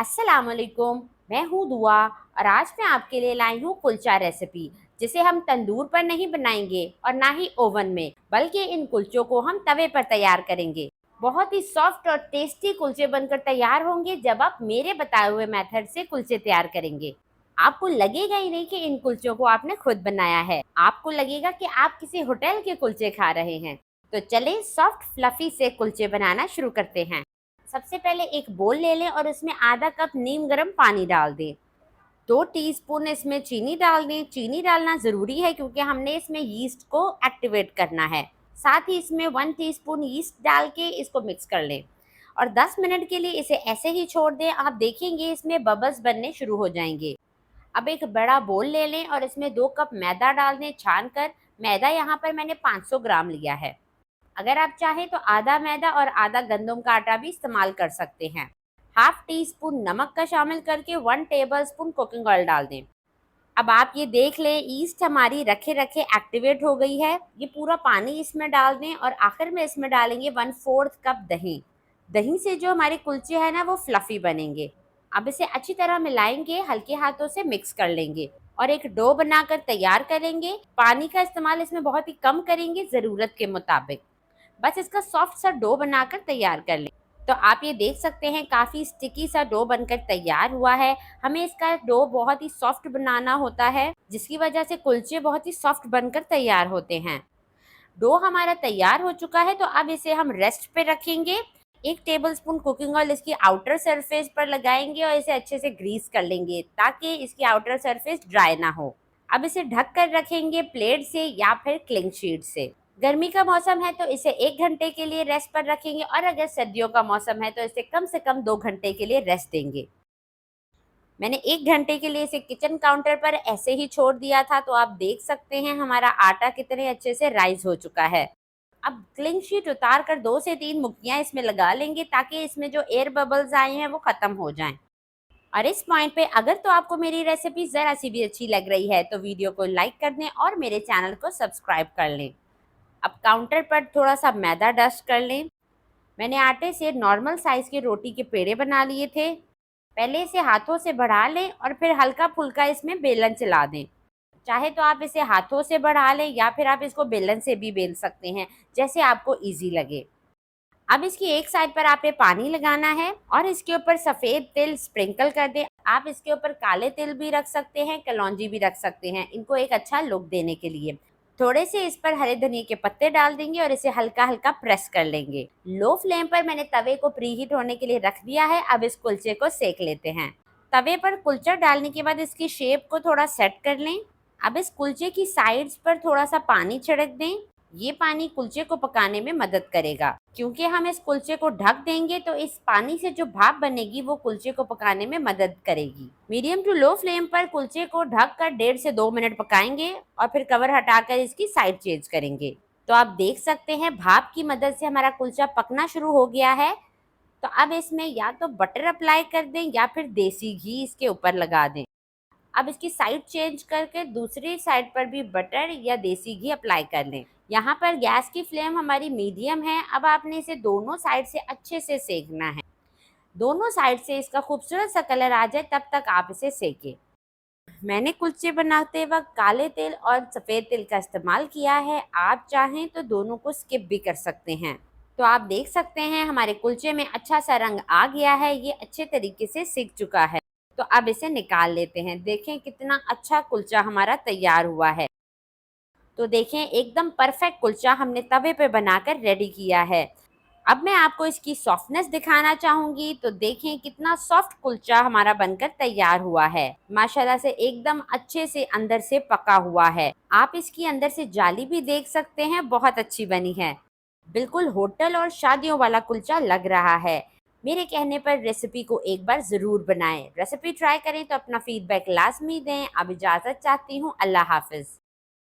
अस्सलाम वालेकुम। मैं हूँ दुआ और आज मैं आपके लिए लाई हूँ कुलचा रेसिपी, जिसे हम तंदूर पर नहीं बनाएंगे और ना ही ओवन में, बल्कि इन कुलचों को हम तवे पर तैयार करेंगे। बहुत ही सॉफ्ट और टेस्टी कुलचे बनकर तैयार होंगे जब आप मेरे बताए हुए मेथड से कुलचे तैयार करेंगे। आपको लगेगा ही नहीं कि इन कुलचों को आपने खुद बनाया है, आपको लगेगा कि आप किसी होटल के कुलचे खा रहे हैं। तो चलें सॉफ्ट फ्लफी से कुलचे बनाना शुरू करते हैं। सबसे पहले एक बोल ले लें और उसमें आधा कप नीम गर्म पानी डाल दें। 2 टीस्पून इसमें चीनी डाल दें। चीनी डालना ज़रूरी है क्योंकि हमने इसमें यीस्ट को एक्टिवेट करना है। साथ ही इसमें 1 टीस्पून यीस्ट डाल के इसको मिक्स कर लें और 10 मिनट के लिए इसे ऐसे ही छोड़ दें। आप देखेंगे इसमें बबल्स बनने शुरू हो जाएंगे। अब एक बड़ा बोल ले लें और इसमें 2 कप मैदा डाल दें छान कर। मैदा यहाँ पर मैंने 500 ग्राम लिया है। अगर आप चाहें तो आधा मैदा और आधा गंदम का आटा भी इस्तेमाल कर सकते हैं। हाफ टी स्पून नमक का शामिल करके 1 टेबल स्पून कुकिंग ऑयल डाल दें। अब आप ये देख लें ईस्ट हमारी रखे रखे एक्टिवेट हो गई है। ये पूरा पानी इसमें डाल दें और आखिर में इसमें डालेंगे 1/4 कप दही। दही से जो हमारे कुलचे हैं ना वो फ्लफी बनेंगे। अब इसे अच्छी तरह मिलाएंगे, हल्के हाथों से मिक्स कर लेंगे और एक डो बनाकर तैयार करेंगे। पानी का इस्तेमाल इसमें बहुत ही कम करेंगे, ज़रूरत के मुताबिक। बस इसका सॉफ्ट सा डो बनाकर तैयार कर लें। तो आप ये देख सकते हैं काफ़ी स्टिकी सा डो बनकर तैयार हुआ है। हमें इसका डो बहुत ही सॉफ्ट बनाना होता है, जिसकी वजह से कुलचे बहुत ही सॉफ्ट बनकर तैयार होते हैं। डो हमारा तैयार हो चुका है, तो अब इसे हम रेस्ट पे रखेंगे। 1 टेबल स्पून कुकिंग ऑयल इसकी आउटर सरफेस पर लगाएंगे और इसे अच्छे से ग्रीस कर लेंगे ताकि इसकी आउटर सरफेस ड्राई ना हो। अब इसे ढक कर रखेंगे प्लेट से या फिर क्लिंग शीट से। गर्मी का मौसम है तो इसे 1 घंटे के लिए रेस्ट पर रखेंगे और अगर सर्दियों का मौसम है तो इसे कम से कम 2 घंटे के लिए रेस्ट देंगे। मैंने 1 घंटे के लिए इसे किचन काउंटर पर ऐसे ही छोड़ दिया था, तो आप देख सकते हैं हमारा आटा कितने अच्छे से राइज हो चुका है। अब क्लिंग शीट उतार कर 2 से 3 मुक्कियाँ इसमें लगा लेंगे ताकि इसमें जो एयर बबल्स आए हैं वो ख़त्म हो जाएं। और इस पॉइंट पे अगर तो आपको मेरी रेसिपी ज़रा सी भी अच्छी लग रही है तो वीडियो को लाइक कर दें और मेरे चैनल को सब्सक्राइब कर लें। अब काउंटर पर थोड़ा सा मैदा डस्ट कर लें। मैंने आटे से नॉर्मल साइज़ के रोटी के पेड़े बना लिए थे। पहले इसे हाथों से बढ़ा लें और फिर हल्का फुल्का इसमें बेलन चला दें। चाहे तो आप इसे हाथों से बढ़ा लें या फिर आप इसको बेलन से भी बेल सकते हैं, जैसे आपको ईजी लगे। अब इसकी एक साइड पर आपने पानी लगाना है और इसके ऊपर सफ़ेद तिल स्प्रिंकल कर दें। आप इसके ऊपर काले तिल भी रख सकते हैं, कलौंजी भी रख सकते हैं, इनको एक अच्छा लुक देने के लिए। थोड़े से इस पर हरे धनिया के पत्ते डाल देंगे और इसे हल्का हल्का प्रेस कर लेंगे। लो फ्लेम पर मैंने तवे को प्रीहीट होने के लिए रख दिया है। अब इस कुलचे को सेक लेते हैं। तवे पर कुलचा डालने के बाद इसकी शेप को थोड़ा सेट कर लें। अब इस कुलचे की साइड्स पर थोड़ा सा पानी छिड़क दें। ये पानी कुलचे को पकाने में मदद करेगा। क्योंकि हम इस कुलचे को ढक देंगे तो इस पानी से जो भाप बनेगी वो कुलचे को पकाने में मदद करेगी। मीडियम टू लो फ्लेम पर कुलचे को ढक कर 1.5 से 2 मिनट पकाएंगे और फिर कवर हटाकर इसकी साइड चेंज करेंगे। तो आप देख सकते हैं भाप की मदद से हमारा कुलचा पकना शुरू हो गया है। तो अब इसमें या तो बटर अप्लाई कर दें या फिर देसी घी इसके ऊपर लगा दें। अब इसकी साइड चेंज करके दूसरी साइड पर भी बटर या देसी घी अप्लाई कर लें। यहाँ पर गैस की फ्लेम हमारी मीडियम है। अब आपने इसे दोनों साइड से अच्छे से सेकना है। दोनों साइड से इसका खूबसूरत सा कलर आ जाए तब तक आप इसे सेकें। मैंने कुलचे बनाते वक्त काले तिल और सफ़ेद तिल का इस्तेमाल किया है। आप चाहें तो दोनों को स्किप भी कर सकते हैं। तो आप देख सकते हैं हमारे कुलचे में अच्छा सा रंग आ गया है, ये अच्छे तरीके से सिक चुका है। तो अब इसे निकाल लेते हैं। देखें कितना अच्छा कुलचा हमारा तैयार हुआ है। तो देखें एकदम परफेक्ट कुलचा हमने तवे पे बनाकर रेडी किया है। अब मैं आपको इसकी सॉफ्टनेस दिखाना चाहूँगी। तो देखें कितना सॉफ्ट कुलचा हमारा बनकर तैयार हुआ है। माशाल्लाह से एकदम अच्छे से अंदर से पका हुआ है। आप इसकी अंदर से जाली भी देख सकते हैं, बहुत अच्छी बनी है। बिल्कुल होटल और शादियों वाला कुलचा लग रहा है। मेरे कहने पर रेसिपी को एक बार ज़रूर बनाएं। रेसिपी ट्राई करें तो अपना फीडबैक लाजमी दें। अब इजाज़त चाहती हूँ। अल्लाह हाफ़िज़।